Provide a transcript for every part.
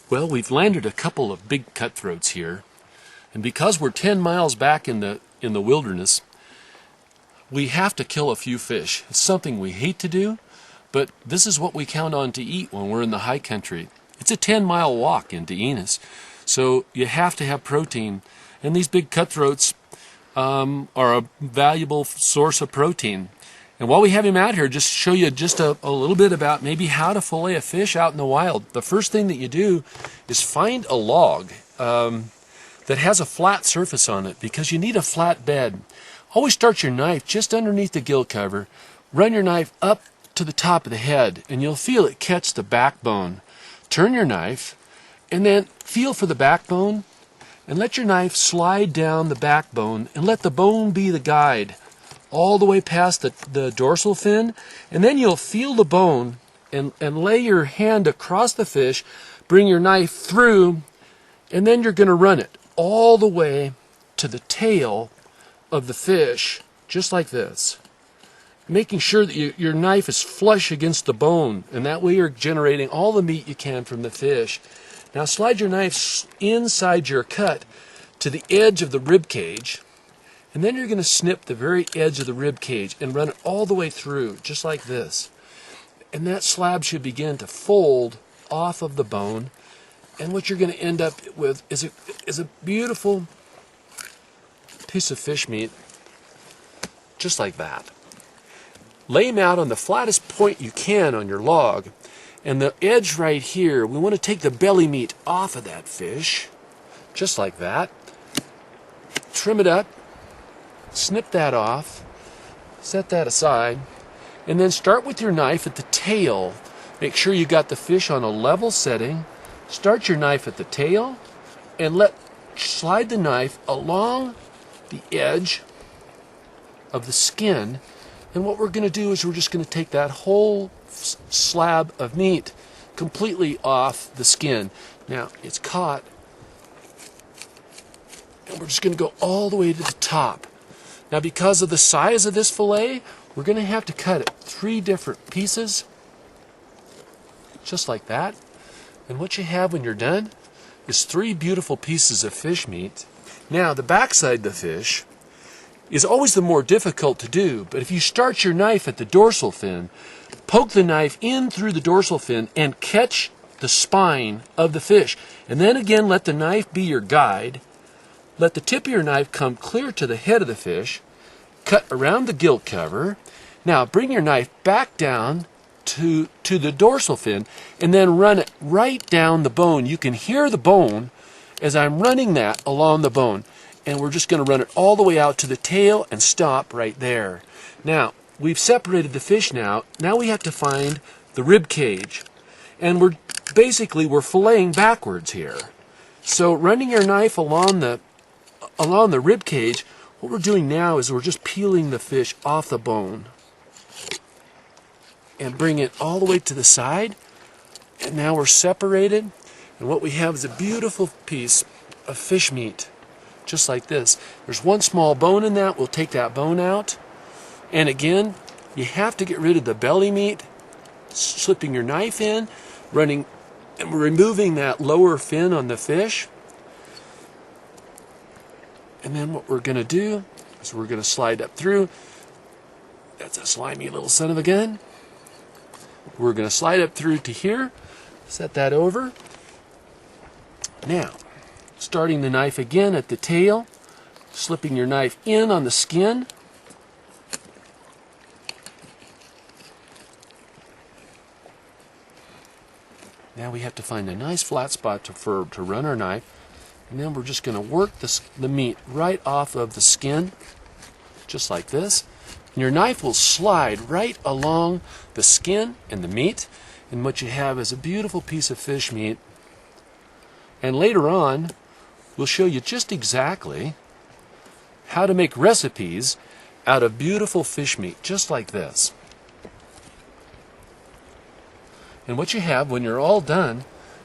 Well, we've landed a couple of big cutthroats here, and because we're 10 miles back in the wilderness, we have to kill a few fish. It's something we hate to do, but this is what we count on to eat when we're in the high country. It's a 10-mile walk into Enos, so you have to have protein, and these big cutthroats are a valuable source of protein. And while we have him out here, just show you just a little bit about maybe how to fillet a fish out in the wild. The first thing that you do is find a log that has a flat surface on it, because you need a flat bed. Always start your knife just underneath the gill cover. Run your knife up to the top of the head, and you'll feel it catch the backbone. Turn your knife, and then feel for the backbone, and let your knife slide down the backbone, and let the bone be the guide all the way past the dorsal fin, and then you'll feel the bone and lay your hand across the fish, bring your knife through, and then you're going to run it all the way to the tail of the fish, just like this, making sure that your knife is flush against the bone, and that way you're generating all the meat you can from the fish. Now slide your knife inside your cut to the edge of the rib cage, and then you're going to snip the very edge of the rib cage and run it all the way through, just like this. And that slab should begin to fold off of the bone, and what you're going to end up with is a beautiful piece of fish meat, just like that. Lay them out on the flattest point you can on your log, and the edge right here, we want to take the belly meat off of that fish, just like that. Trim it up, snip that off, set that aside, and then start with your knife at the tail. Make sure you got the fish on a level setting. Start your knife at the tail, and slide the knife along the edge of the skin. And what we're going to do is we're just going to take that whole slab of meat completely off the skin. Now it's caught, and we're just going to go all the way to the top. Now, because of the size of this fillet, we're going to have to cut it 3 different pieces, just like that. And what you have when you're done is 3 beautiful pieces of fish meat. Now, the backside of the fish is always the more difficult to do, but if you start your knife at the dorsal fin, poke the knife in through the dorsal fin and catch the spine of the fish, and then again let the knife be your guide. Let the tip of your knife come clear to the head of the fish, cut around the gill cover. Now bring your knife back down to the dorsal fin, and then run it right down the bone. You can hear the bone as I'm running that along the bone. And we're just going to run it all the way out to the tail and stop right there. Now, we've separated the fish now. Now we have to find the rib cage. And we're filleting backwards here. So running your knife along the rib cage, what we're doing now is we're just peeling the fish off the bone and bring it all the way to the side. And now we're separated, and what we have is a beautiful piece of fish meat, just like this. There's one small bone in that. We'll take that bone out. And again, you have to get rid of the belly meat, slipping your knife in, running and removing that lower fin on the fish. And then what we're going to do is we're going to slide up through. That's a slimy little son of a gun. We're going to slide up through to here, set that over. Now, starting the knife again at the tail, slipping your knife in on the skin. Now we have to find a nice flat spot to run our knife, and then we're just going to work the meat right off of the skin, just like this. And your knife will slide right along the skin and the meat, and what you have is a beautiful piece of fish meat. And later on, we'll show you just exactly how to make recipes out of beautiful fish meat, just like this. And what you have when you're all done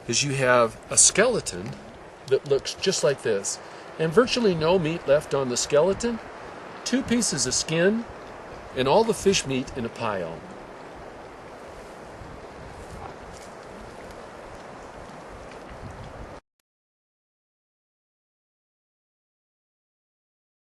is you have a skeleton that looks just like this, and virtually no meat left on the skeleton, 2 pieces of skin, and all the fish meat in a pile.